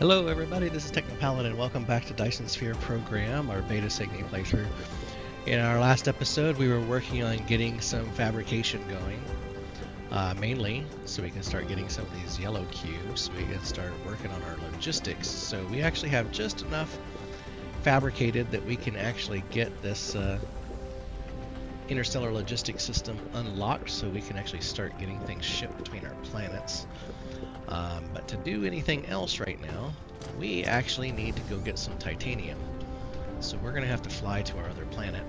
Hello everybody, this is Technopalin and welcome back to Dyson Sphere Program, our beta Cygni playthrough. In our last episode we were working on getting some fabrication going, mainly so we can start getting some of these yellow cubes so we can start working on our logistics. So we actually have just enough fabricated that we can actually get this interstellar logistics system unlocked so we can actually start getting things shipped between our planets. But to do anything else right now, we actually need to go get some titanium. So we're going to have to fly to our other planet.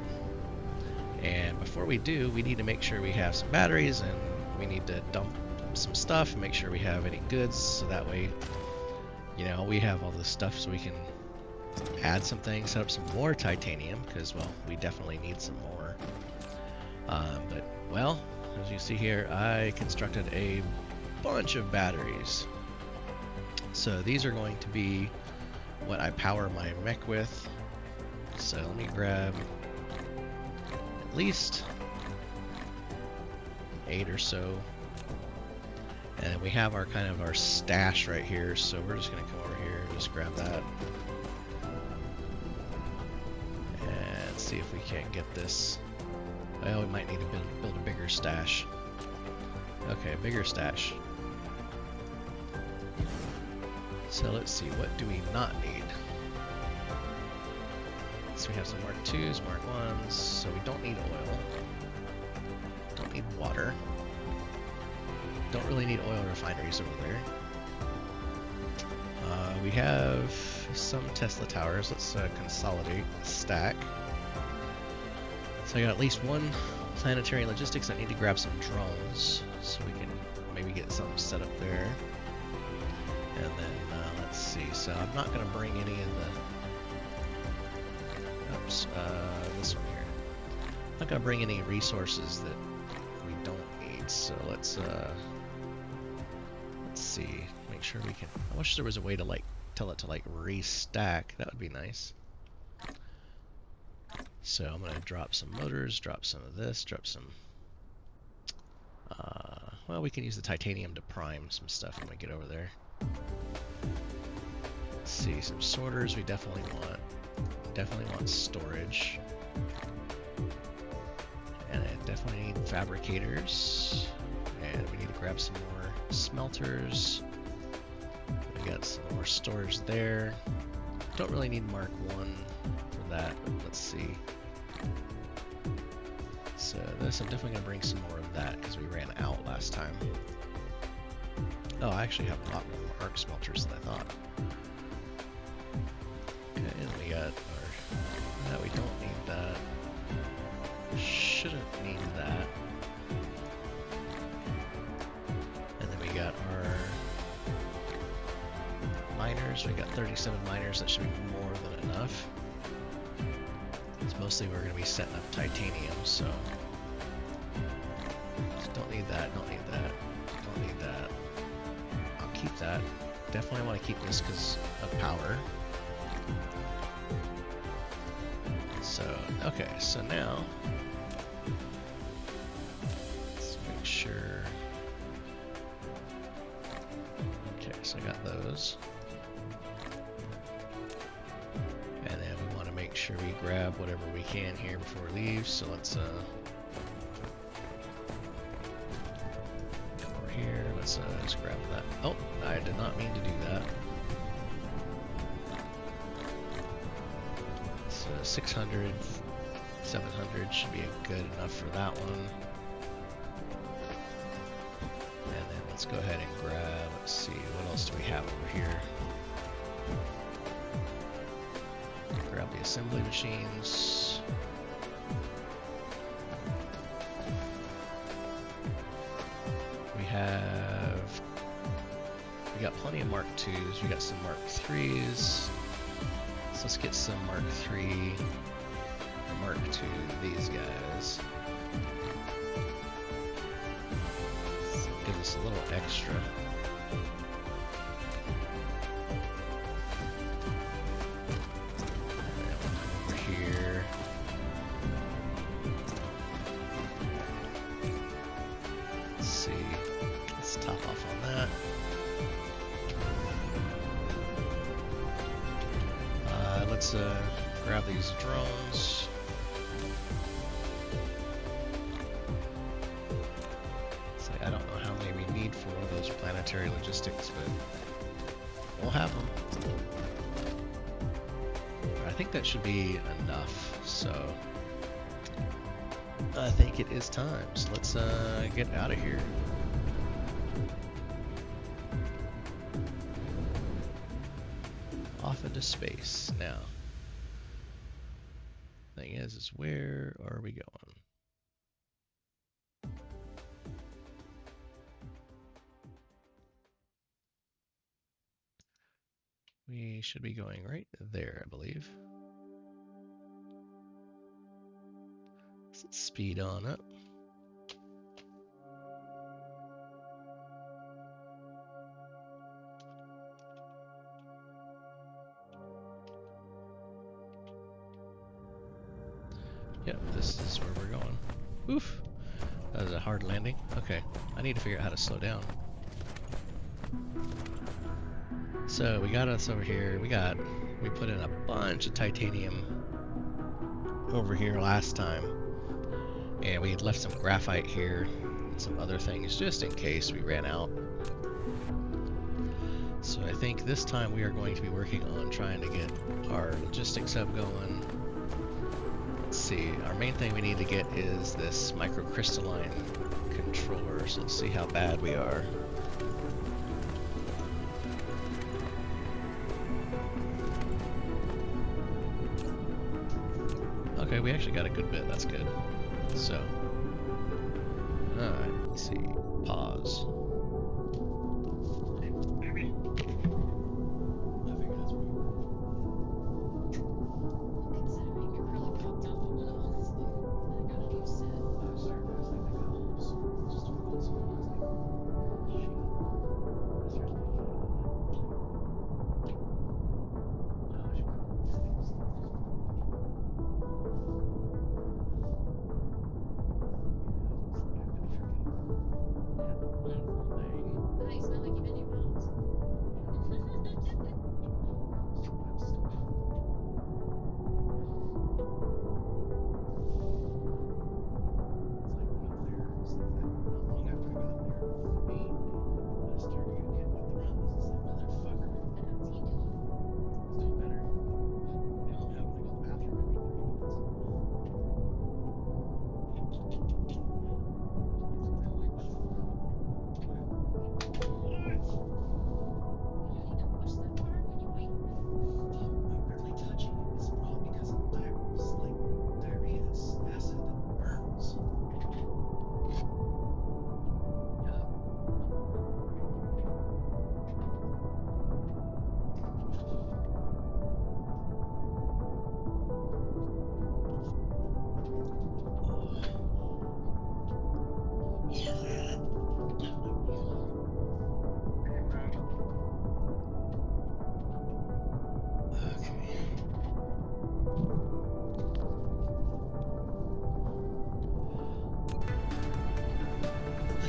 And before we do, we need to make sure we have some batteries, and we need to dump some stuff and make sure we have any goods, so that way, you know, we have all this stuff so we can add some things, set up some more titanium, because, well, we definitely need some more. But, well, as you see here, I constructed a bunch of batteries. So these are going to be what I power my mech with. So let me grab at least 8 or so. And then we have our kind of our stash right here, so we're just going to come over here and just grab that. And see if we can't get this. Well, we might need to build a bigger stash. Okay, bigger stash. So let's see, what do we not need? So we have some Mark IIs, Mark Is, so we don't need oil. Don't need water. Don't really need oil refineries over there. We have some Tesla towers. Let's consolidate, stack. So I got at least one planetary logistics. I need to grab some drones so we can maybe get something set up there. And then let's see. So I'm not going to bring any of the. Oops. This one here. I'm not going to bring any resources that we don't need. So let's see. Make sure we can. I wish there was a way to like tell it to like restack. That would be nice. So I'm going to drop some motors, drop some of this, drop some. Well, we can use the titanium to prime some stuff when we get over there. Let's see, some sorters we definitely want. Definitely want storage. And I definitely need fabricators. And we need to grab some more smelters. We got some more storage there. Don't really need Mark 1 for that, but let's see. So this, I'm definitely going to bring some more of that because we ran out last time. Oh, I actually have a lot more arc smelters than I thought. Okay, and we got our... No, we don't need that. Shouldn't need that. And then we got our miners. We got 37 miners. That should be more than enough. It's mostly we're going to be setting up titanium, so... Don't need that, don't need that, don't need that. Keep that. Definitely want to keep this because of power. So, okay, so now let's make sure. Okay, so I got those. And then we want to make sure we grab whatever we can here before we leave. So let's here, let's just grab that. Oh, I did not mean to do that. So 600, 700 should be good enough for that one. And then let's go ahead and grab, let's see, what else do we have over here? Grab the assembly machines. We got plenty of Mark IIs, we got some Mark IIIs, so let's get some Mark III, Mark II, these guys. So give us a little extra. And then we'll come over here. Let's see, let's top off on that. let's grab these drones. So I don't know how many we need for those planetary logistics, but we'll have them. But I think that should be enough, so I think it is time. So let's get out of here. Off into space now. Thing is where are we going? We should be going right there, I believe. Let's speed on up. Yep, this is where we're going. Oof, that was a hard landing. Okay, I need to figure out how to slow down. So we got us over here. We put in a bunch of titanium over here last time, and we had left some graphite here and some other things just in case we ran out. So I think this time we are going to be working on trying to get our logistics hub going. Let's see, our main thing we need to get is this microcrystalline controller, so let's see how bad we are. Okay, we actually got a good bit, that's good. So, alright, let's see, pause.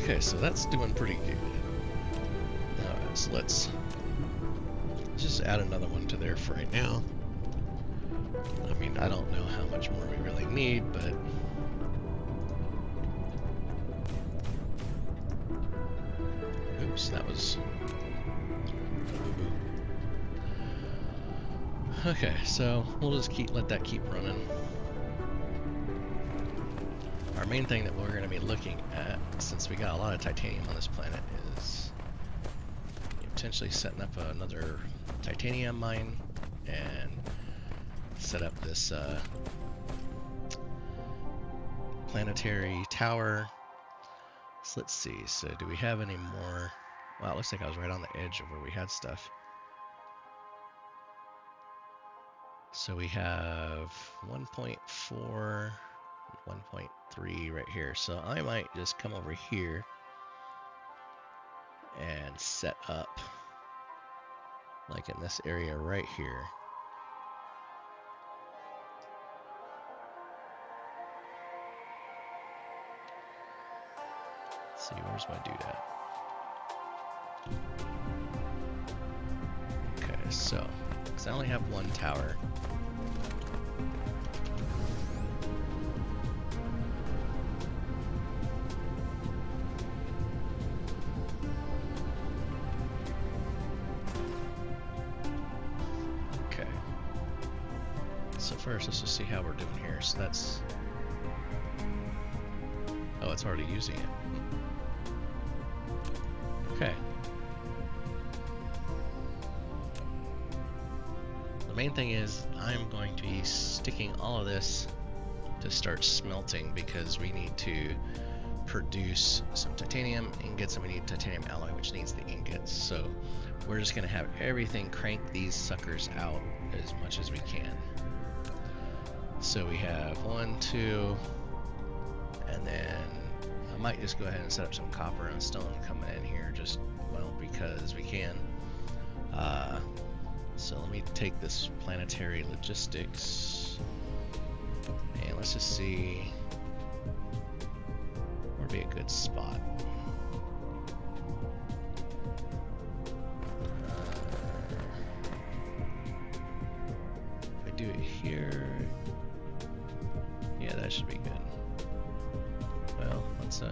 Okay, so that's doing pretty good. Alright, so let's just add another one to there for right now. I mean, I don't know how much more we really need, but oops, that was okay, so we'll just let that keep running. Our main thing that we're going to be looking at, since we got a lot of titanium on this planet, is potentially setting up another titanium mine and set up this planetary tower. So let's see, so do we have any more? Wow, it looks like I was right on the edge of where we had stuff. So we have 1.4, 1.3 right here. So I might just come over here and set up like in this area right here. Let's see, where's my doodad? Okay, so because I only have one tower. Okay. So first, let's just see how we're doing here. So that's... Oh, it's already using it. Okay. The main thing is I'm going to be sticking all of this to start smelting because we need to produce some titanium ingots and we need titanium alloy, which needs the ingots. So we're just going to have everything crank these suckers out as much as we can. So we have 1, 2, and then I might just go ahead and set up some copper and stone coming in here just, well, because we can. So let me take this planetary logistics and let's just see where would be a good spot. If I do it here, yeah, that should be good. Well, let's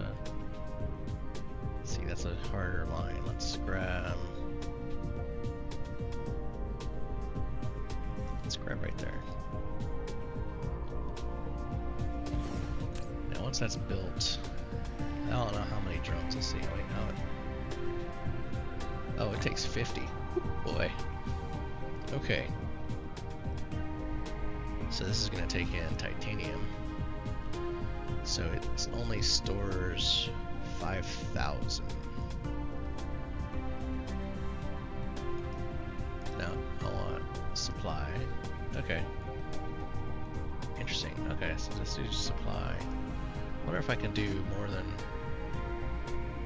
see, that's a harder line. Let's grab right there. Now once that's built, I don't know how many drones. Let's see. Wait, oh, it takes 50. Boy. Okay. So this is going to take in titanium. So it only stores 5,000. Now I want supply. Okay. Interesting. Okay, so let's do supply. I wonder if I can do more than...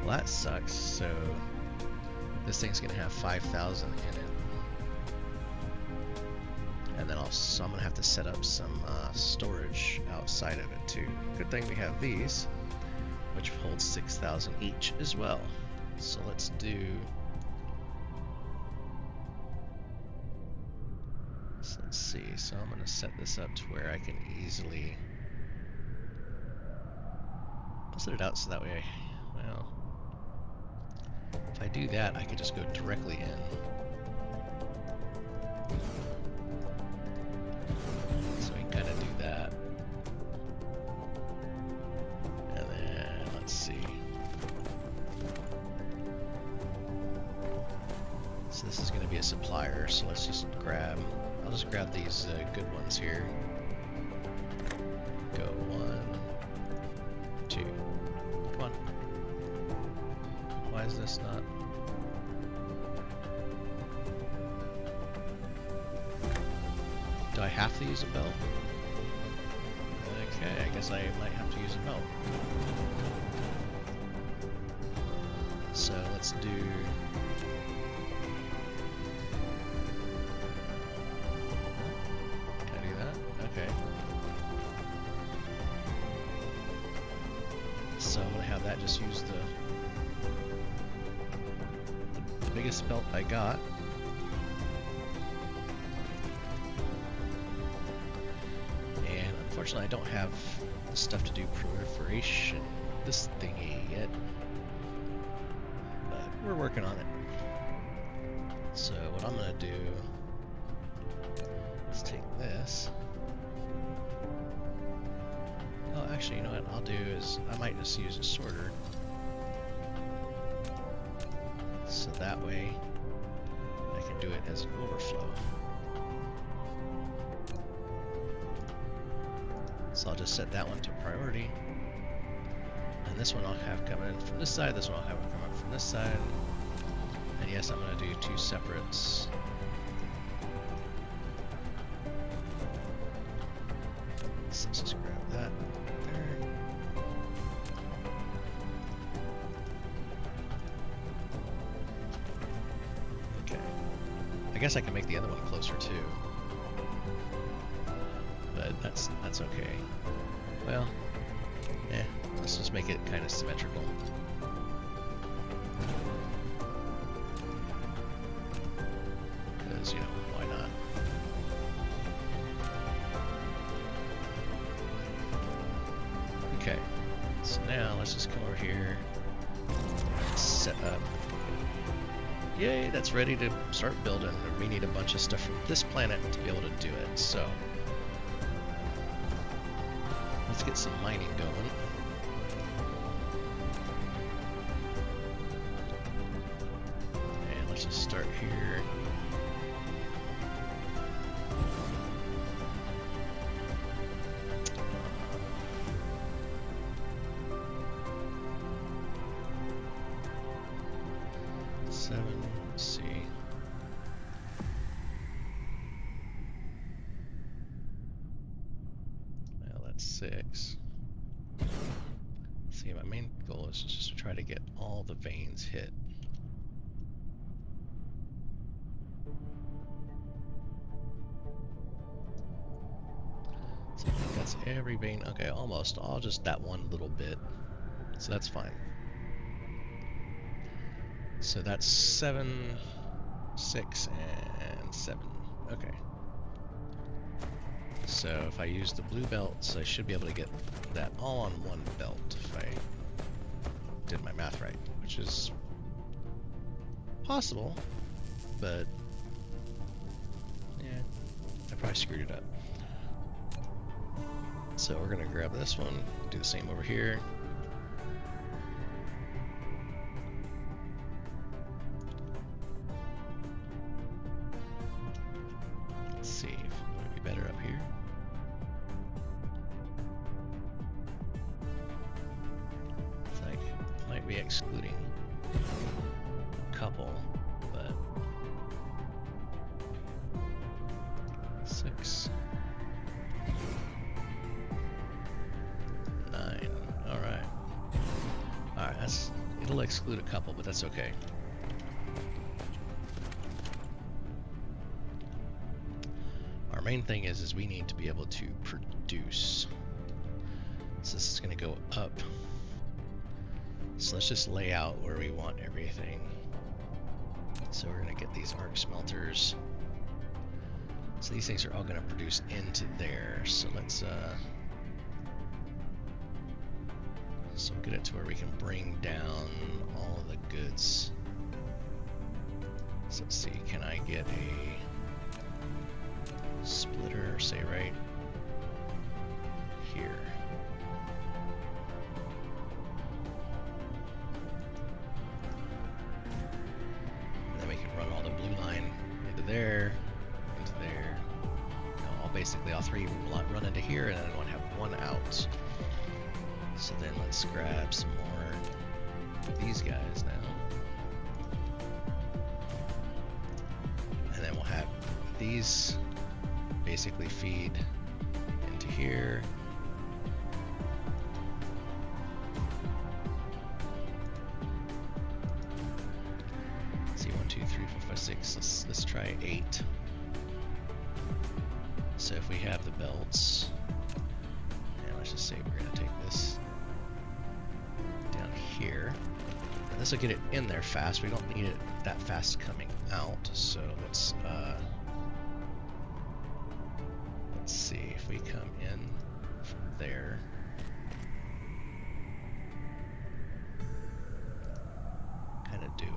Well, that sucks. So this thing's gonna have 5,000 in it, and then so I'm gonna have to set up some storage outside of it too. Good thing we have these, which holds 6,000 each as well. So let's do... Let's see, so I'm going to set this up to where I can easily... I'll set it out so that way, well, if I do that, I could just go directly in. So we can kind of do that. And then, let's see. So this is going to be a supplier, so let's just grab... I'll just grab these good ones here. Go 1, 2. Come on. Why is this not? Do I have to use a belt? Okay, I guess I might have to use a belt. So let's do... Okay. So I'm gonna have that just use the biggest belt I got. And unfortunately I don't have the stuff to do proliferation, this thingy yet. But we're working on it. So what I'm gonna do is take this. Oh, actually, you know what I'll do is I might just use a sorter. So that way I can do it as an overflow. So I'll just set that one to priority. And this one I'll have coming in from this side, this one I'll have coming up from this side. And yes, I'm going to do 2 separates. So let's just grab that there. Okay. I guess I can make the other one closer too. But that's okay. Well, let's just make it kind of symmetrical. Because, you know, why not? now, let's just come over here, set up. Yay, that's ready to start building. We need a bunch of stuff from this planet to be able to do it, so let's get some mining going. And let's just start here. Let's see. Well, that's 6. See, my main goal is just to try to get all the veins hit. So I think that's every vein. Okay, almost. All just that one little bit. So that's fine. So that's 7, 6, and 7. Okay. So if I use the blue belts, I should be able to get that all on one belt if I did my math right, which is possible, but yeah, I probably screwed it up. So we're gonna grab this one, do the same over here. Let's see if it might be better up here. It's like it might be excluding a couple, but 6, 9. All right. All right. It'll exclude a couple, but that's okay. Our main thing is we need to be able to produce. So this is going to go up. So let's just lay out where we want everything. So we're going to get these arc smelters. So these things are all going to produce into there. So let's so get it to where we can bring down all of the goods. So let's see, can I get a splitter, say right here? And then we can run all the blue line into there, basically all three will run into here, and then I want to have one out. So then let's grab some more of these guys now. And then we'll have these basically feed into here. Let's see, 1, 2, 3, 4, 5, 6. Let's try 8. So if we have the belts, and let's just say we're going to take this down here, and this will get it in there fast. We don't need it that fast coming out. So let's see if we come in from there. Kind of do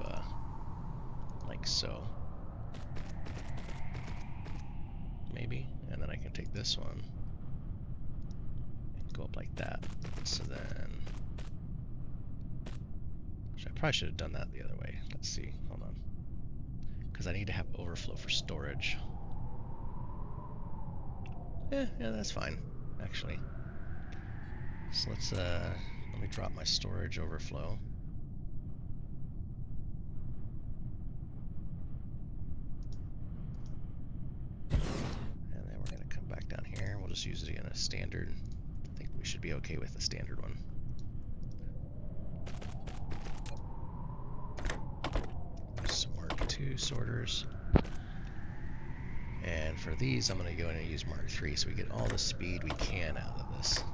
like so. Maybe, and then I can take this one and go up like that. So then, I probably should have done that the other way. Let's see, hold on, because I need to have overflow for storage. Yeah, that's fine, actually. So let's let me drop my storage overflow. Down here, we'll just use it in a standard. I think we should be okay with the standard one. Some Mark II sorters. And for these, I'm going to go in and use Mark III so we get all the speed we can out of this.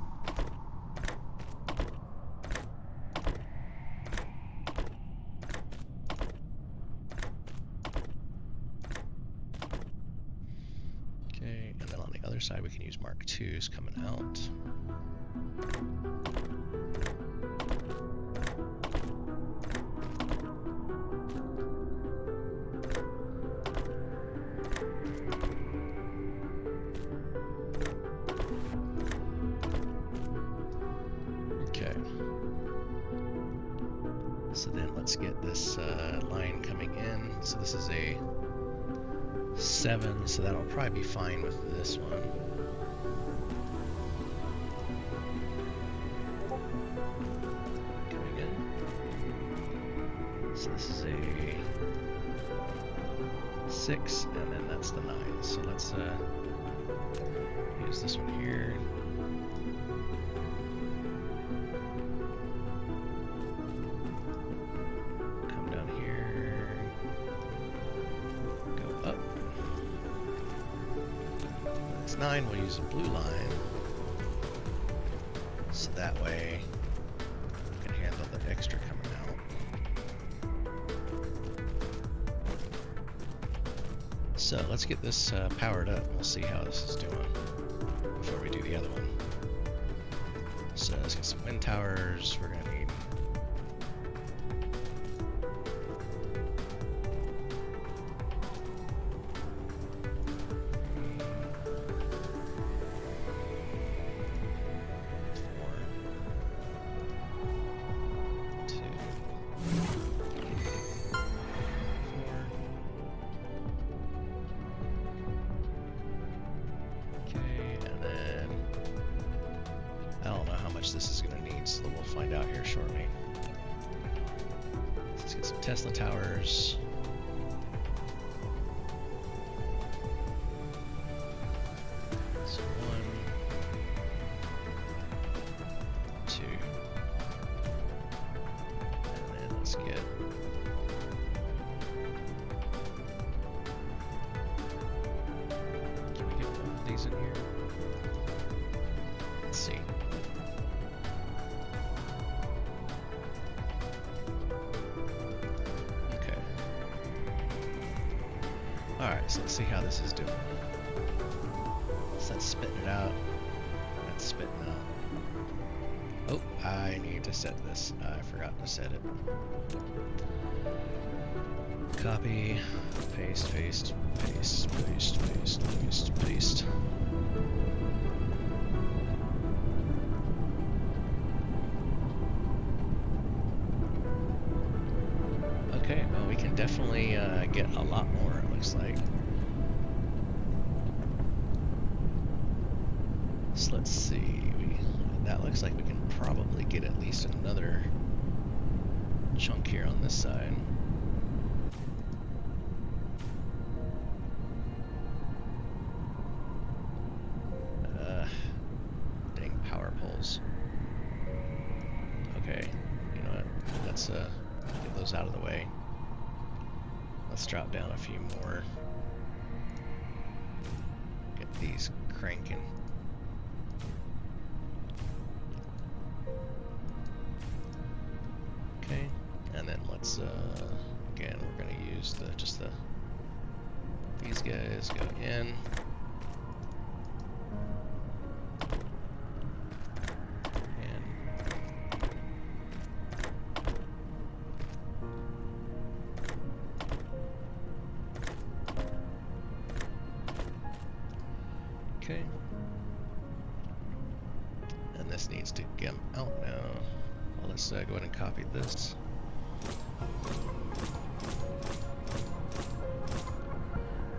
Side we can use Mark IIs coming out. let's get this line coming in. So this is a 7, so that'll probably be fine with this one. Coming in. So this is a 6, and then that's the 9. So let's use this one here. Come down here. Go up. That's 9. We'll use a blue line. So that way we can handle the extra coming out. So let's get this powered up. We'll see how this is doing before we do the other one. So let's get some wind towers. We're gonna need 4, 2, 4. Okay, and then I don't know how much this is going to need, so we'll find out here shortly. Let's get some Tesla towers. So 1, 2, and then let's get can we get one of these in here? Let's see. Okay. Alright, so let's see how this is doing. So that's spitting it out. That's spitting out. Oh, I need to set this. I forgot to set it. Copy, paste, paste, paste, paste, paste, paste, paste. Okay, well, we can definitely get a lot more, it looks like. So let's see. That looks like we can probably get at least another chunk here on this side. Dang power poles. Okay, you know what? Let's get those out of the way. Let's drop down a few more. Get these cranking. Okay, and then let's again we're gonna use these guys go in. Okay. And this needs to get out now. Well, let's go ahead and copy this.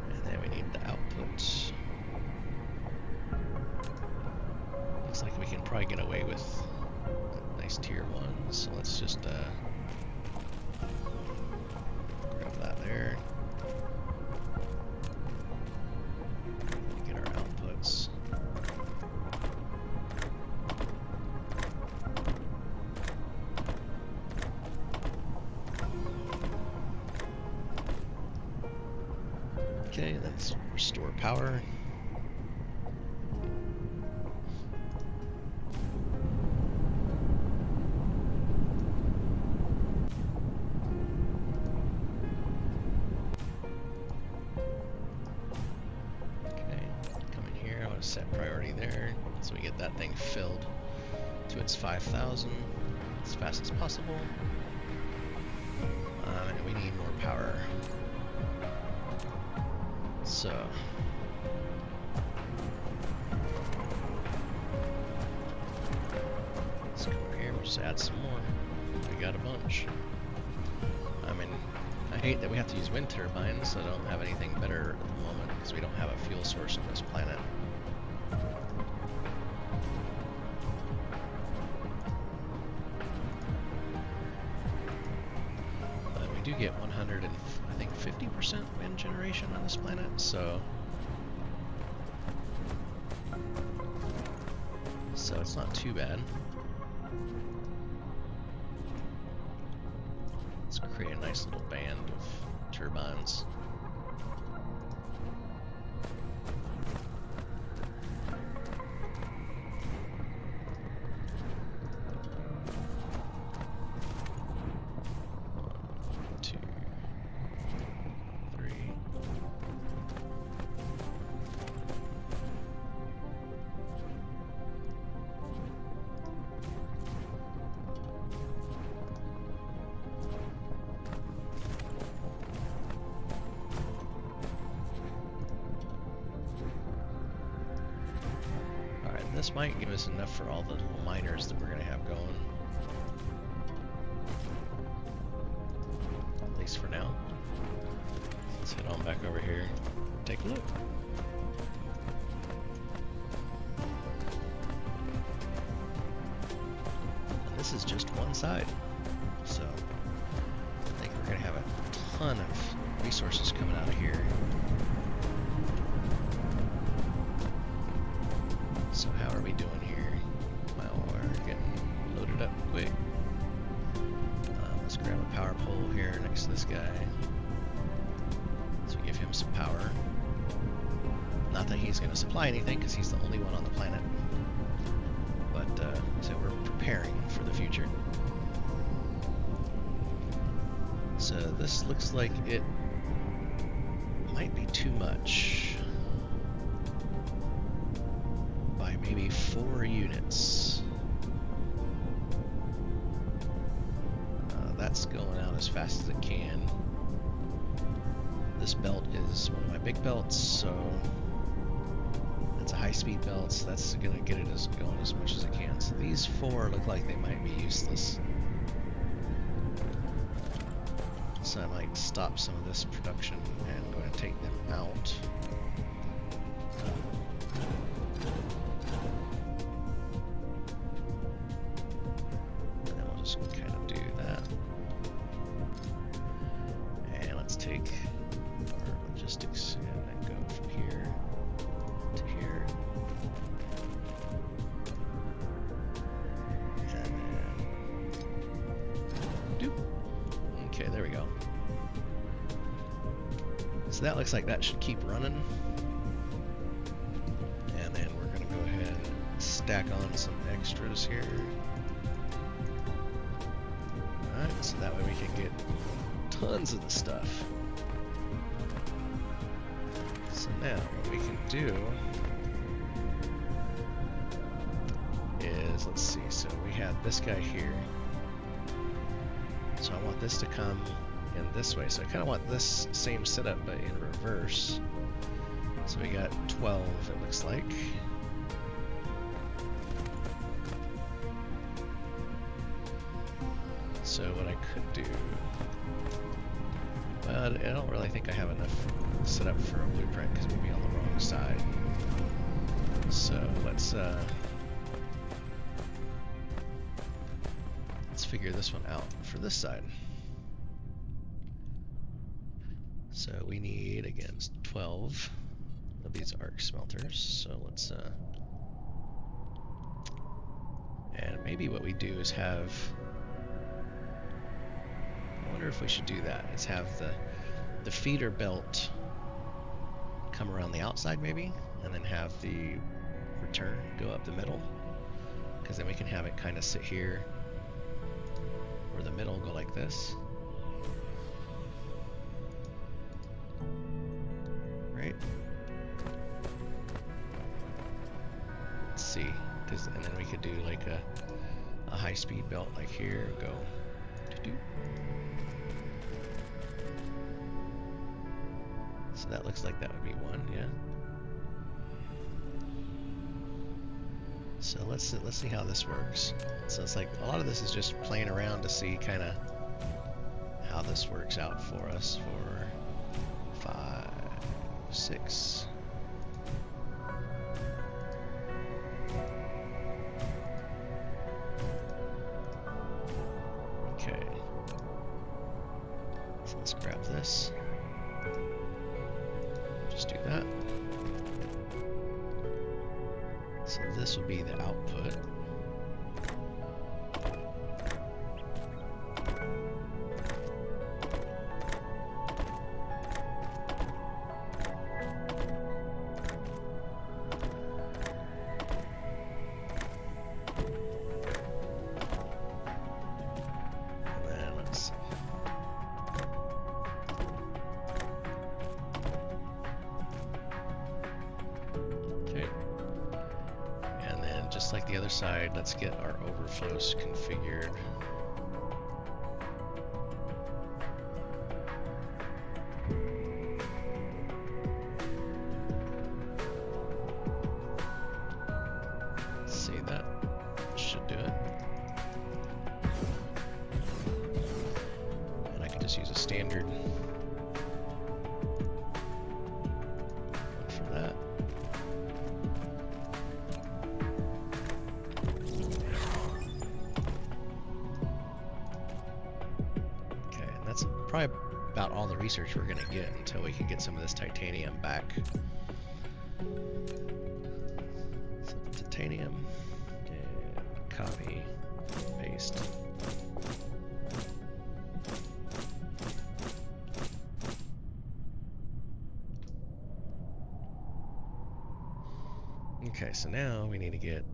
And then we need the output. Looks like we can probably get away with nice tier 1, so let's just grab that there. Get our outputs. Okay, let's restore power. Set priority there, so we get that thing filled to its 5,000 as fast as possible. And we need more power. So let's go over here, we'll just add some more. We got a bunch. hate that we have to use wind turbines, so I don't have anything better at the moment because we don't have a fuel source on this planet. But we do get 100 and I think 50% wind generation on this planet, so it's not too bad. Let's create a nice little band of turbines. This might give us enough for all the little miners that we're going to have going. At least for now. Let's head on back over here, take a look. And this is just one side. So I think we're going to have a ton of resources coming out of here. So how are we doing here? Well, we're getting loaded up quick. Let's grab a power pole here next to this guy. So we give him some power. Not that he's going to supply anything, because he's the only one on the planet. But, so we're preparing for the future. So this looks like it might be too much. Maybe 4 units. That's going out as fast as it can. This belt is one of my big belts, so it's a high-speed belt, so that's going to get it going as much as it can. So these 4 look like they might be useless. So I might stop some of this production and go ahead and take them out. Kind of do that. And let's take our logistics and then go from here to here. And then doop. Okay, there we go. So that looks like that should keep running. And then we're gonna go ahead and stack on some extras here. So that way we can get tons of the stuff. So now what we can do is, let's see, so we had this guy here. So I want this to come in this way. So I kind of want this same setup but in reverse. So we got 12, it looks like. So what I could do, well, I don't really think I have enough set up for a blueprint because we'll be on the wrong side. So let's figure this one out for this side. So we need, again, 12 of these arc smelters. So let's and maybe what we do is have, I wonder if we should do that, is have the feeder belt come around the outside maybe, and then have the return go up the middle, because then we can have it kind of sit here, or the middle go like this. Right? Let's see, and then we could do like a high-speed belt like here, go do. So that looks like that would be one, yeah. So let's see how this works. So it's like a lot of this is just playing around to see kind of how this works out for us for 5, 6. Okay. So let's grab this. Just do that. So this will be the output. Just like the other side, let's get our overflows configured. Let's see, that should do it. And I can just use a standard one for that. Probably about all the research we're going to get until we can get some of this titanium back. So titanium, and copy, paste. Okay, so now we need to get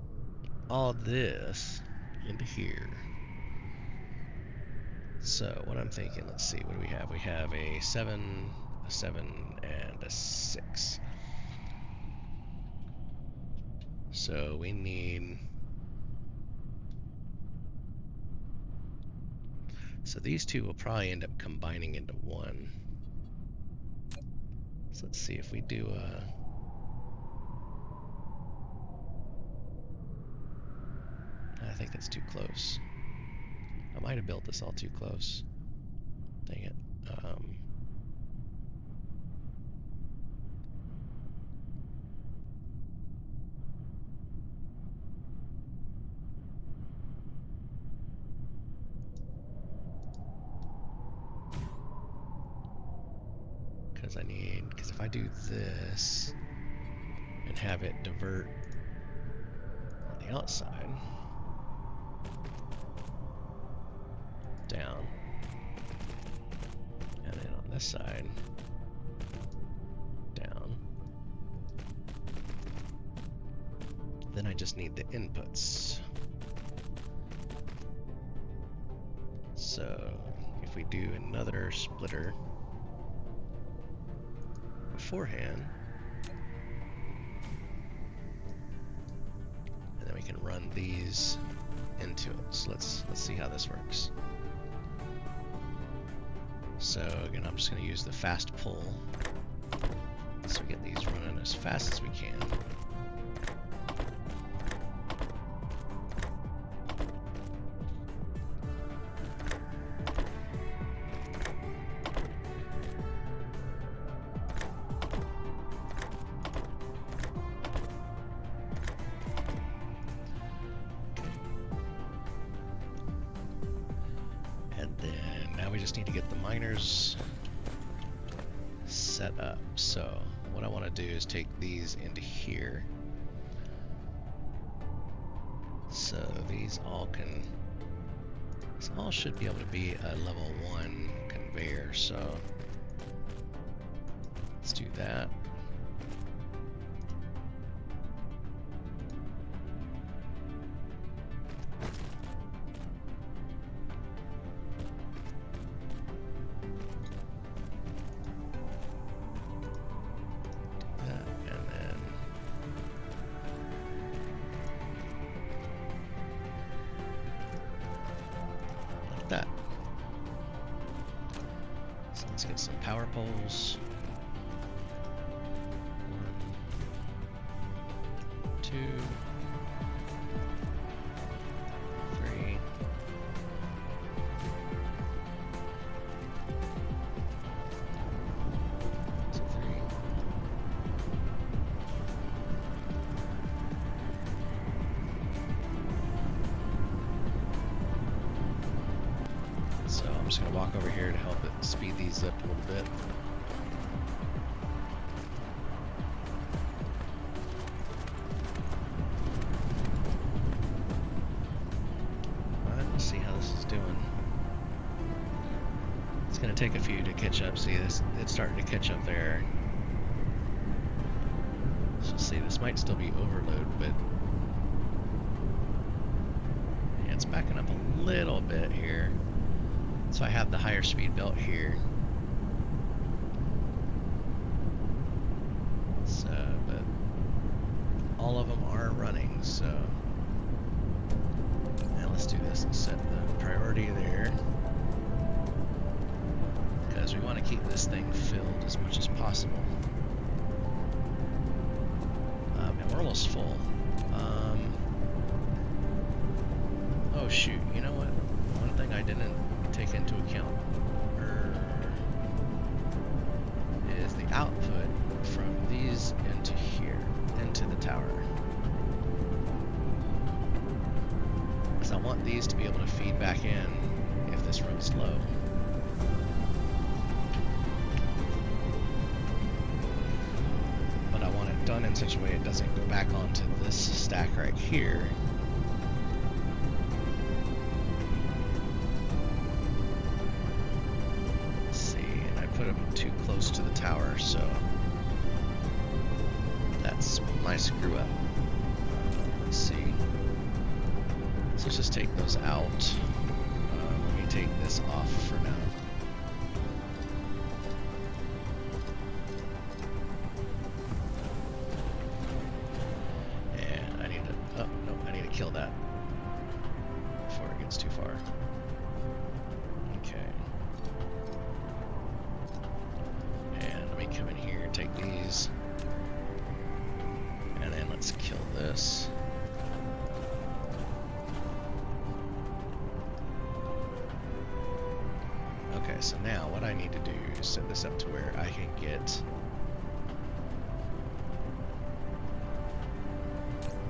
all this into here. So what I'm thinking, let's see, what do we have? We have a 7, a 7, and a 6. So we need... So these two will probably end up combining into one. So let's see if we do a... I think that's too close. I might have built this all too close. Dang it. Because if I do this and have it divert on the outside, down, and then on this side, down. Then I just need the inputs. So if we do another splitter beforehand, and then we can run these into it. So let's see how this works. So again, I'm just going to use the fast pull, so we get these running as fast as we can. We just need to get the miners set up. So what I want to do is take these into here. So these all should be able to be a level 1 conveyor. So let's do that. That. So let's get some power poles. 1, 2, 3, just going to walk over here to help it speed these up a little bit. Let's see how this is doing. It's going to take a few to catch up. See, this, it's starting to catch up there. So see, this might still be overload, but yeah, it's backing up a little bit here. So I have the higher speed belt here. So, but all of them are running, so now let's do this and set the priority there, because we want to keep this thing filled as much as possible. And we're almost full. Oh shoot, you know what? One thing I didn't take into account is the output from these into here, into the tower. Because I want these to be able to feed back in if this runs low. But I want it done in such a way it doesn't go back onto this stack right here. Too close to the tower, so that's my screw up. Let's see. So let's just take those out. Let me take this off for now. And I need to, oh no, I need to kill that before it gets too far. Okay. Come in here, take these, and then let's kill this. Okay, so now what I need to do is set this up to where I can get,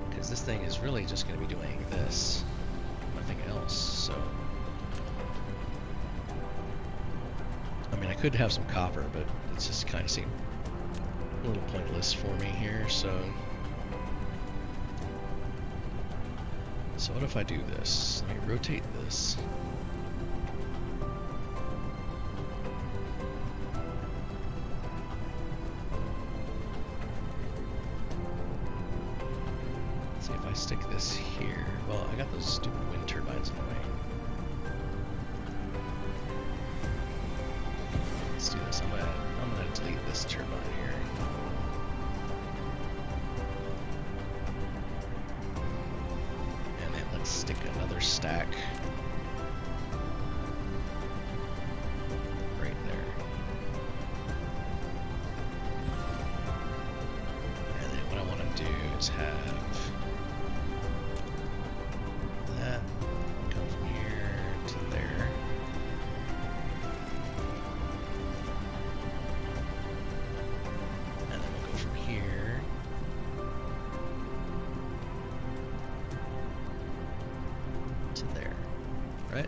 because this thing is really just going to be doing this, nothing else, so I mean I could have some copper, but it's just kind of seemed a little pointless for me here, so what if I do this? Let me rotate this. Let's see if I stick this here. Well, I got those stupid wind turbines in the way. Let's do this. I'm gonna delete this turbine here. And then let's stick another stack right there. And then what I want to do is have that go from here to there. Right?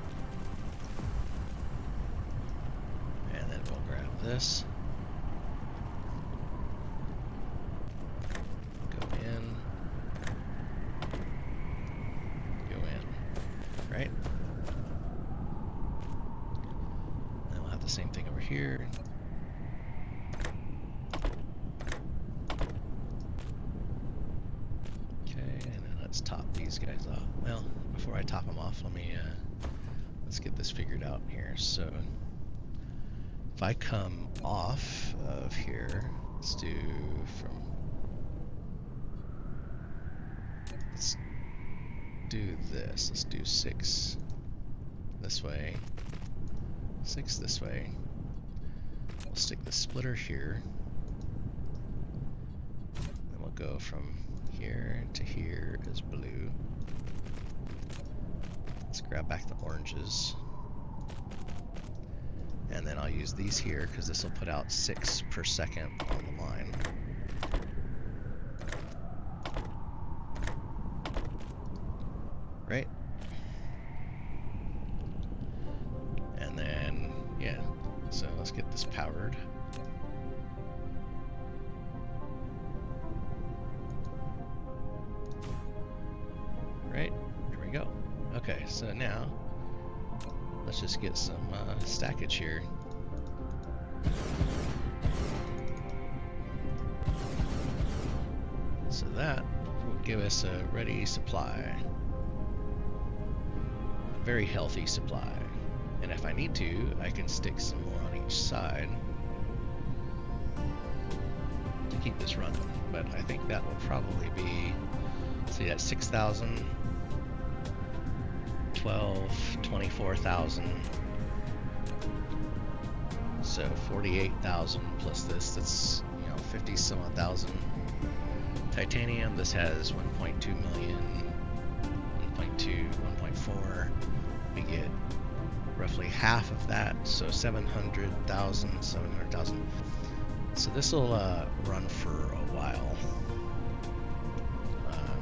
And then we'll grab this. Go in. Go in. Right? Then we'll have the same thing over here. Okay, and then let's top these guys off. Well, before I top them off, let's get this figured out here. So if I come off of here, let's do this. Let's do 6 this way, 6 this way. We'll stick the splitter here. Then we'll go from here to here is blue. Let's grab back the oranges. And then I'll use these here because this will put out 6 per second on the line. Right? And then so now let's just get some stackage here. So that will give us a ready supply. A very healthy supply. And if I need to, I can stick some more on each side to keep this running. But I think that will probably be, see, that's 6,000, 12, 24,000. So 48,000 plus this, that's, you know, 50 some odd thousand. Titanium, this has 1.2 million, 1.2, 1.4. We get roughly half of that, so 700,000, 700,000. So this will run for a while.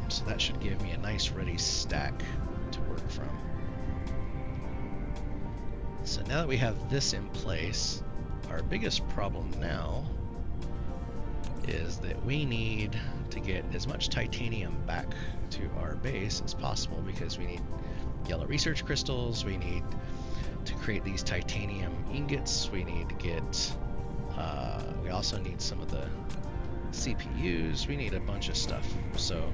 So that should give me a nice ready stack to work from. So now that we have this in place, our biggest problem now is that we need to get as much titanium back to our base as possible, because we need yellow research crystals, we need to create these titanium ingots, we need to get, we also need some of the CPUs, we need a bunch of stuff. So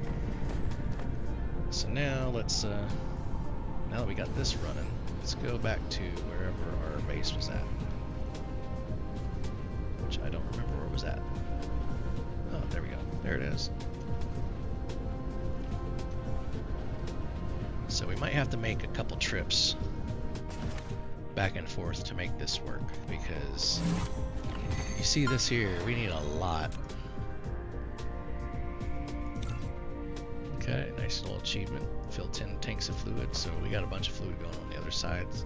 now let's, now that we got this running, let's go back to wherever our base was at, which I don't remember where it was at. Oh, there we go. There it is. So we might have to make a couple trips back and forth to make this work, because you see this here, we need a lot. Okay, nice little achievement. Fill 10 tanks of fluid, so we got a bunch of fluid going on the other sides.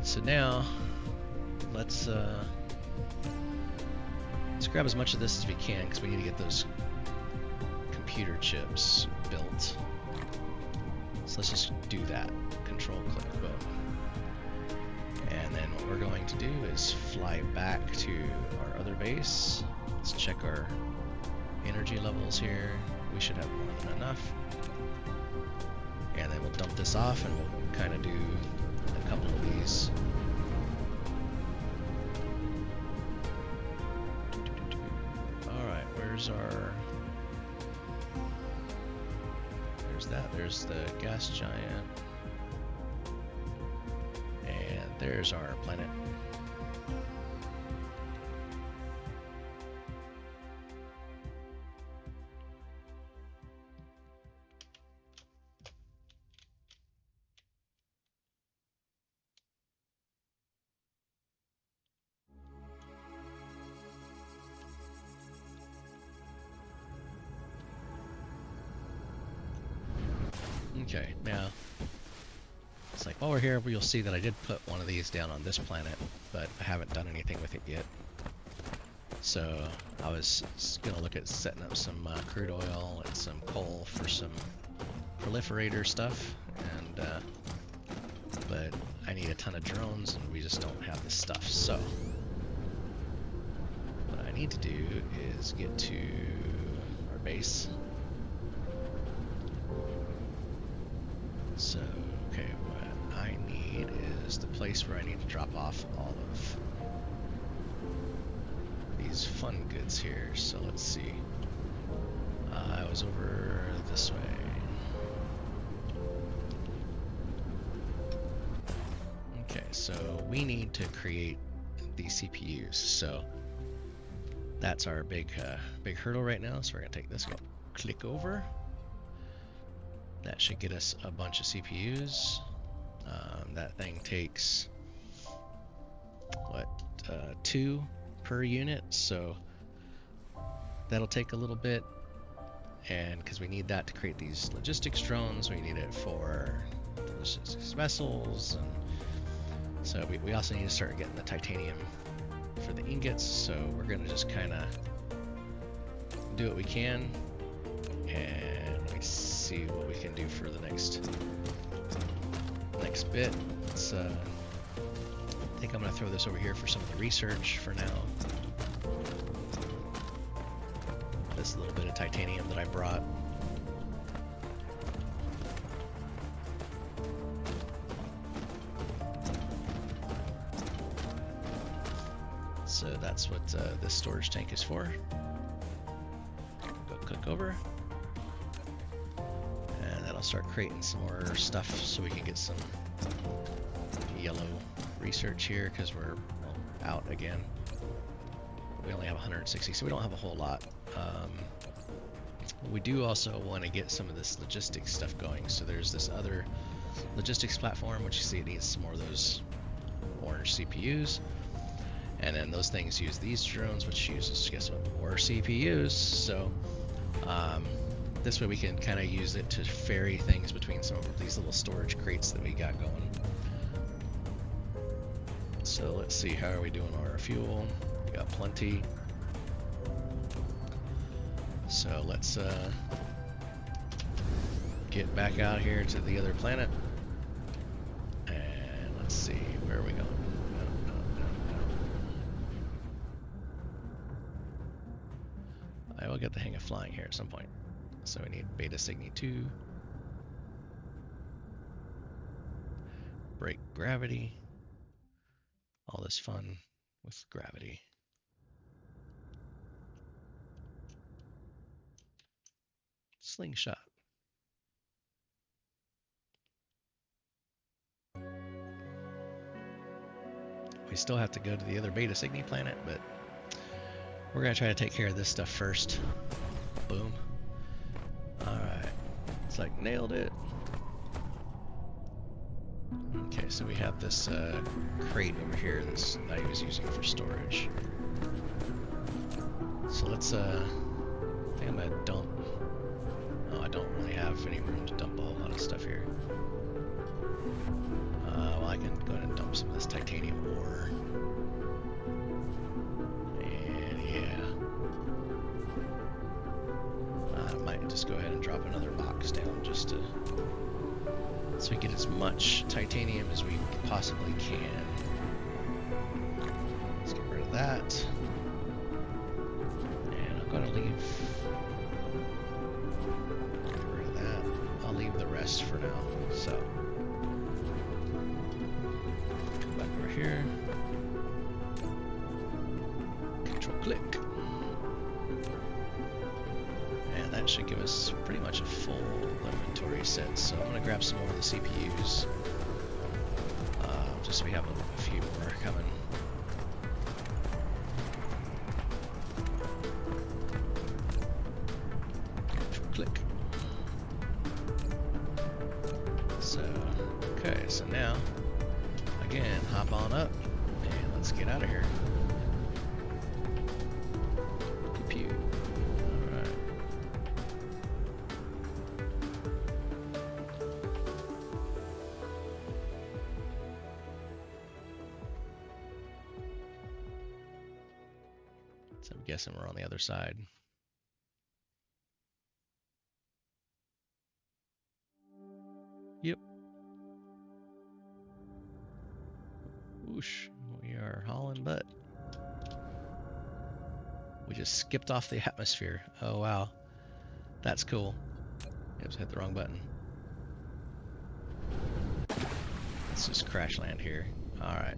So now, let's grab as much of this as we can, because we need to get those computer chips built. So let's just do that. Control click boom. And then what we're going to do is fly back to our other base. Let's check our energy levels here. We should have more than enough. And then we'll dump this off, and we'll kind of do a couple of these. Alright, where's our... There's that. There's the gas giant. And there's our planet. Okay, now, it's like, while we're here, you'll see that I did put one of these down on this planet, but I haven't done anything with it yet. So, I was gonna look at setting up some crude oil and some coal for some proliferator stuff, and, but I need a ton of drones, and we just don't have this stuff, so what I need to do is get to our base. So, okay, what I need is the place where I need to drop off all of these fun goods here. So let's see. I was over this way. Okay, so we need to create these CPUs. So that's our big hurdle right now. So we're gonna take this, go click over. That should get us a bunch of CPUs. That thing takes, what, 2 per unit, so that'll take a little bit, and because we need that to create these logistics drones, we need it for logistics vessels, and so we also need to start getting the titanium for the ingots, so we're going to just kind of do what we can, and let me see what we can do for the next bit. Let's, I think I'm going to throw this over here for some of the research for now. This little bit of titanium that I brought. that's what this storage tank is for. Go click over. And that'll start creating some more stuff so we can get some yellow research here because we're out again. We only have 160, so we don't have a whole lot. We do also want to get some of this logistics stuff going. So there's this other logistics platform, which you see it needs some more of those orange CPUs. And then those things use these drones, which uses, guess what, more CPUs. So this way we can kind of use it to ferry things between some of these little storage crates that we got going. So let's see, how are we doing on our fuel? We got plenty. So let's get back out here to the other planet. And let's see, where are we going? I will get the hang of flying here at some point. So we need Beta Cygni 2. Break gravity. All this fun with gravity. Slingshot. We still have to go to the other Beta Cygni planet, but we're gonna try to take care of this stuff first. Boom. Alright. It's like nailed it. Okay, so we have this crate over here that's I was using for storage. So let's I think I'm gonna dump. Oh, I don't really have any room to dump a whole lot of stuff here. Well, I can go ahead and dump some of this titanium ore. And yeah. I might just go ahead and drop another box down just to so we get as much titanium as we possibly can. Let's get rid of that. And I'm gonna leave. Get rid of that. I'll leave the rest for now. So come back over here. Control click. And that should give us pretty much a full inventory set. So I'm gonna grab some more of the CPUs. Just so we have a few more coming. Click. So, okay, so now, again, hop on up and let's get out of here. Pew. Alright. So I'm guessing we're on the other side. Yep. Whoosh. We are hauling butt. We just skipped off the atmosphere. Oh wow. That's cool. Oops, hit the wrong button. Let's just crash land here. Alright.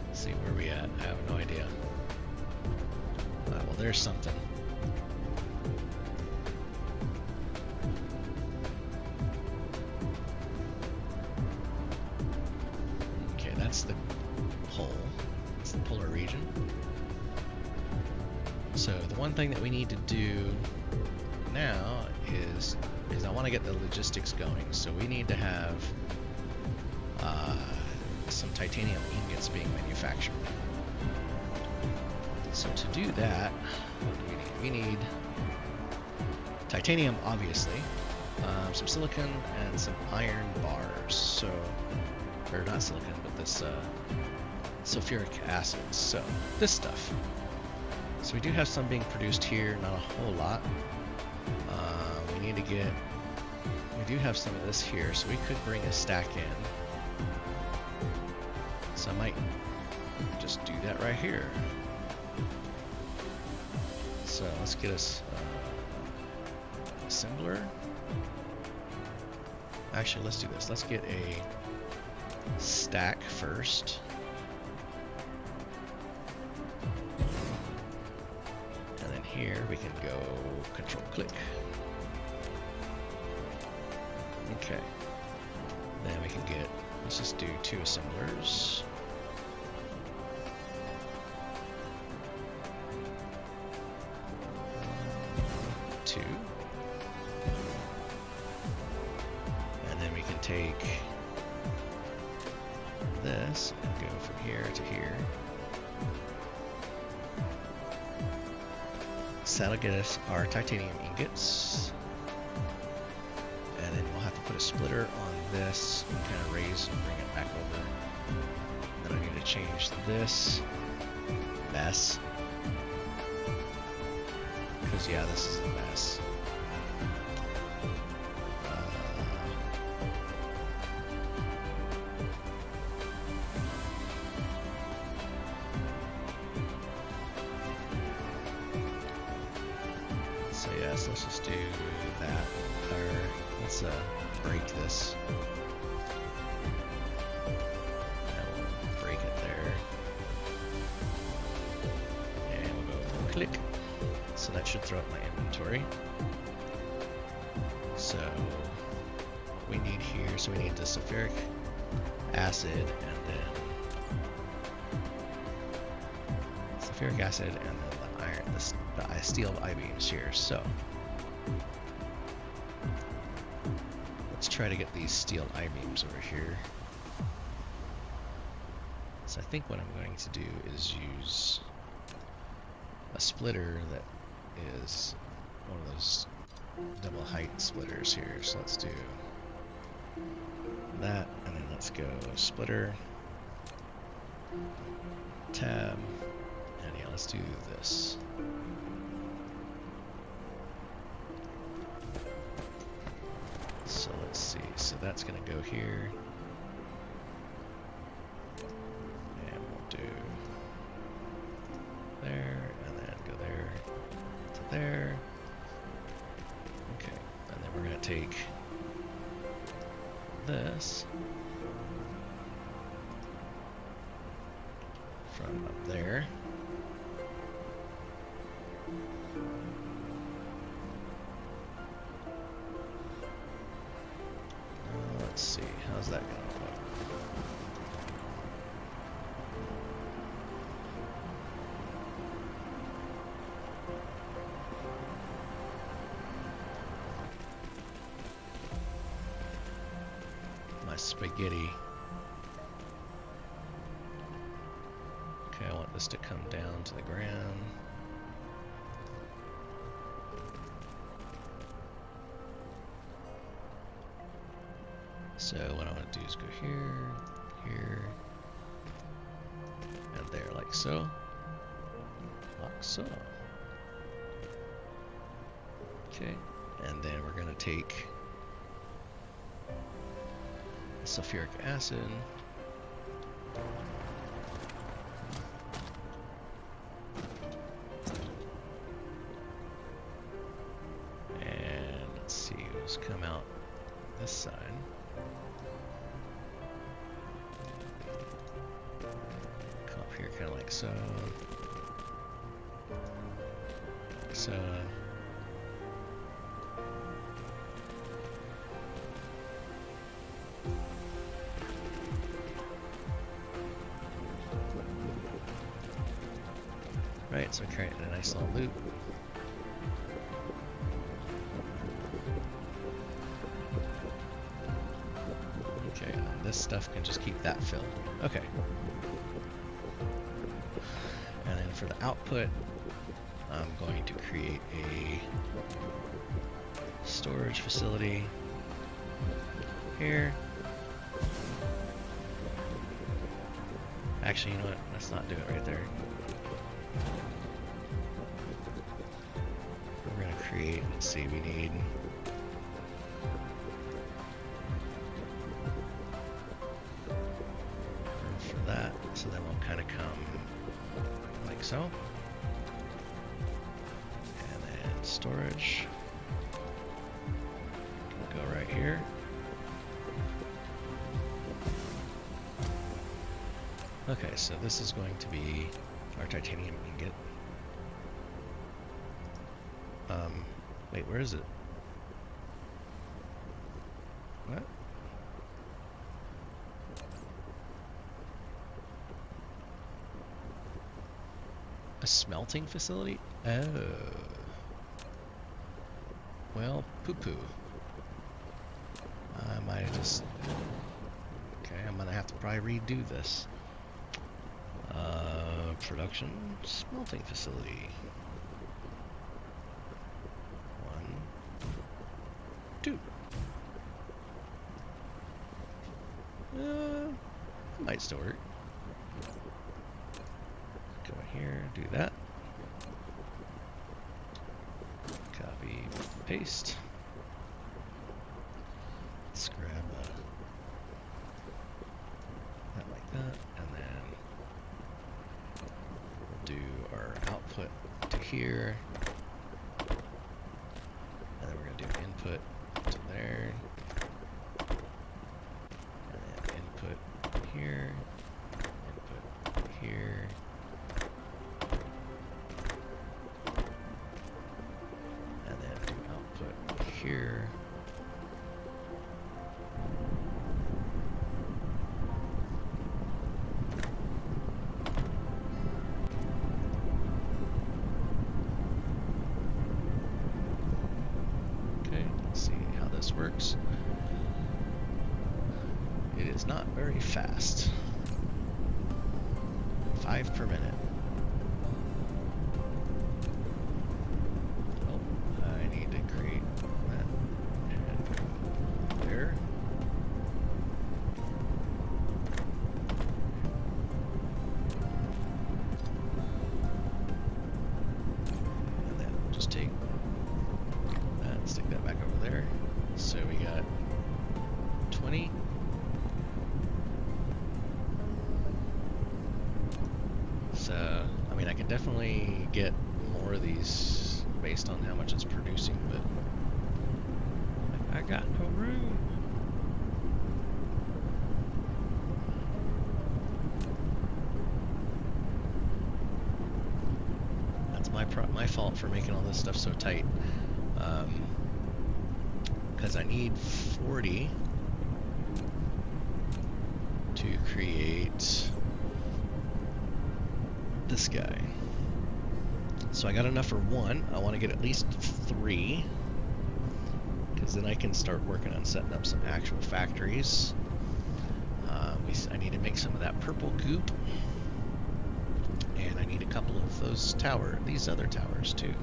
Let's see where we at. I have no idea. Well, there's something. Okay, that's the pole. That's the polar region. So the one thing that we need to do now is I want to get the logistics going. So we need to have some titanium ingots being manufactured. So to do that, what do we need? We need titanium, obviously, some silicon, and some iron bars. So, or not silicon, but this sulfuric acid. So this stuff. So we do have some being produced here, not a whole lot. We need to get. We do have some of this here, so we could bring a stack in. So I might just do that right here. So let's get us assembler. Actually, let's do this. Let's get a stack first. And then here we can go control click. Okay. Then we can get, let's just do 2 assemblers. Two. And then we can take this and go from here to here. So that'll get us our titanium ingots. And then we'll have to put a splitter on this and kind of raise and bring it back over. Then I need to change this mess. Because yeah, this is a mess. So yes, let's just do that. Or let's break this. And we'll break it there. And we'll go click. So that should throw up my inventory. So what we need here, so we need the sulfuric acid and then sulfuric acid and then the iron, the steel I-beams here. So let's try to get these steel I-beams over here. So I think what I'm going to do is use a splitter that is one of those double height splitters here. So let's do that, and then let's go splitter, tab, and yeah, let's do this. So let's see, so that's gonna go here, and we'll do there, and then go there to there. Okay, and then we're gonna take this from up there. Let's see, how's that gonna look? My spaghetti. Okay, I want this to come down to the ground. So what I want to do is go here, here, and there, like so. Like so. Okay, and then we're going to take sulfuric acid. And let's see, let's come out this side. Come up here kind of like so. Like so. Right, so we're creating a nice little loop. Okay, and this stuff can just keep that filled. Okay. And then for the output, I'm going to create a storage facility here. Actually, you know what? Let's not do it right there. We're going to create, let's see, we need room for that. So then we'll kind of come like so. And then storage. Go right here. Okay, so this is going to be our titanium ingot. Wait, where is it? What? A smelting facility? Oh. Well, poo-poo. I might have just... Okay, I'm gonna have to probably redo this. Production smelting facility. 1, 2. Might still work. Go in here, do that. Copy, paste. Let's grab that like that, and then we'll do our output to here, and then we're going to do input to there, and then input here, input here, and then do output here. Works. It is not very fast. 5 per minute. Oh, I need to create that and there. And then just take that and stick that back over there. So we got 20. So, I mean, I can definitely get more of these based on how much it's producing, but I got no room. That's my fault for making all this stuff so tight. Because I need 40 to create this guy. So I got enough for 1. I want to get at least 3, because then I can start working on setting up some actual factories. I need to make some of that purple goop, and I need a couple of these other towers too.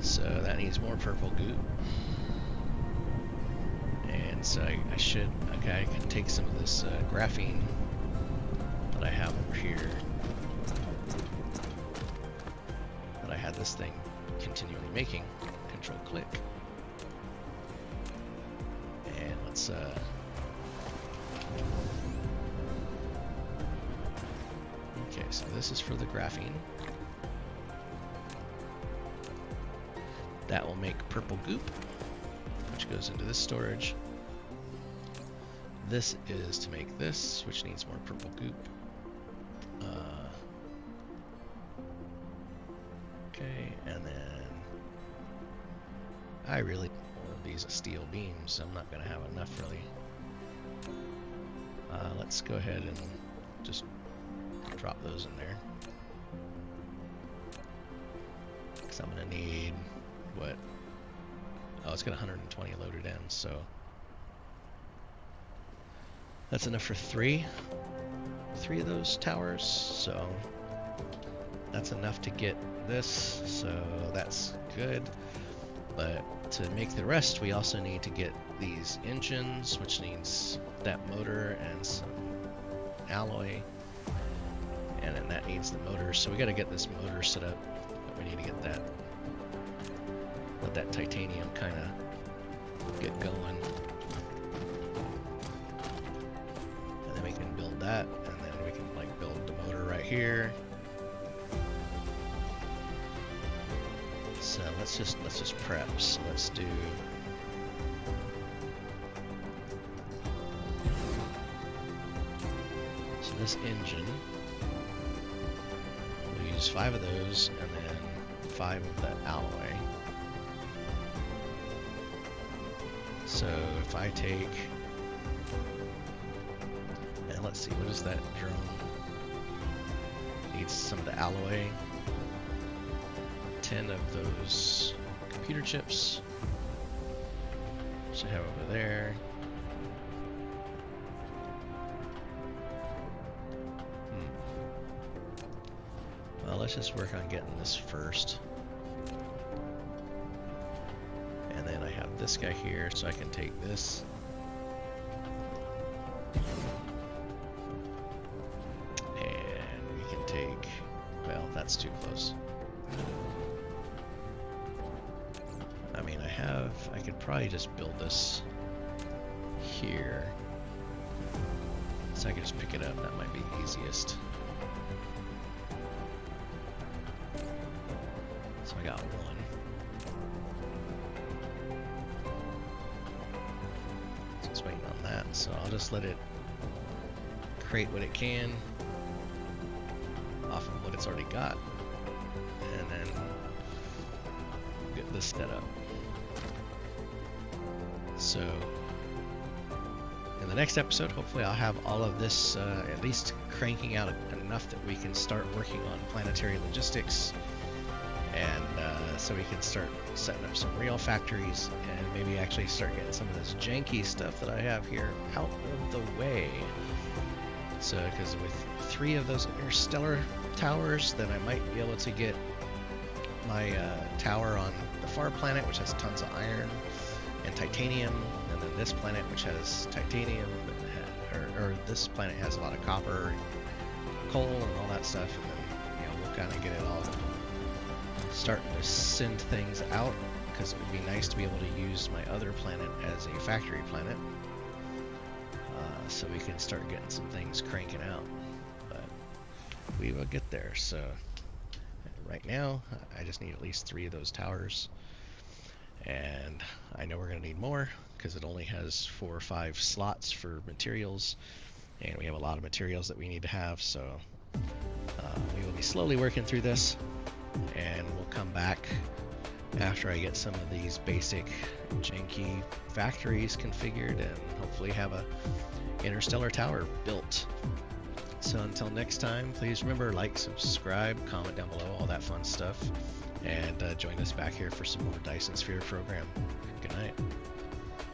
So that needs more purple goop. And so I can take some of this graphene that I have over here, that I had this thing continually making. Control click. And let's okay, so this is for the graphene. That will make purple goop, which goes into this storage. This is to make this, which needs more purple goop. Okay, and then I really want these steel beams, so I'm not going to have enough really. Let's go ahead and just drop those in there, because I'm going to need what? Oh, it's got 120 loaded in, so that's enough for 3 of those towers. So that's enough to get this, so that's good. But to make the rest, we also need to get these engines, which needs that motor and some alloy, and then that needs the motor. So we got to get this motor set up, but we need to get that, let that titanium kind of get going, and then we can build that, and then we can like build the motor right here. So let's just prep. So let's do So this engine, we'll use 5 of those and then 5 of the alloy. So if I take, and let's see, what is that drone? Needs some of the alloy. 10 of those computer chips. Should have over there. Well, let's just work on getting this first. And then I have this guy here, so I can take this. And we can take, well, that's too close. I mean, I could probably just build this here. So I can just pick it up, that might be the easiest. So I got 1. So it's waiting on that, so I'll just let it create what it can off of what it's already got. And then get this set up. So in the next episode, hopefully I'll have all of this at least cranking out enough that we can start working on planetary logistics, and so we can start setting up some real factories and maybe actually start getting some of this janky stuff that I have here out of the way. So because with 3 of those interstellar towers, then I might be able to get my tower on the far planet, which has tons of iron and titanium, and then this planet, which has titanium, or this planet has a lot of copper, and coal, and all that stuff, and then we'll kind of get it all starting to send things out, because it would be nice to be able to use my other planet as a factory planet, so we can start getting some things cranking out. But we will get there. So right now, I just need at least 3 of those towers. And I know we're going to need more because it only has 4 or 5 slots for materials, and we have a lot of materials that we need to have. So we will be slowly working through this, and we'll come back after I get some of these basic janky factories configured and hopefully have a interstellar tower built. So until next time, please remember, like, subscribe, comment down below, all that fun stuff. And join us back here for some more Dyson Sphere Program. Good night.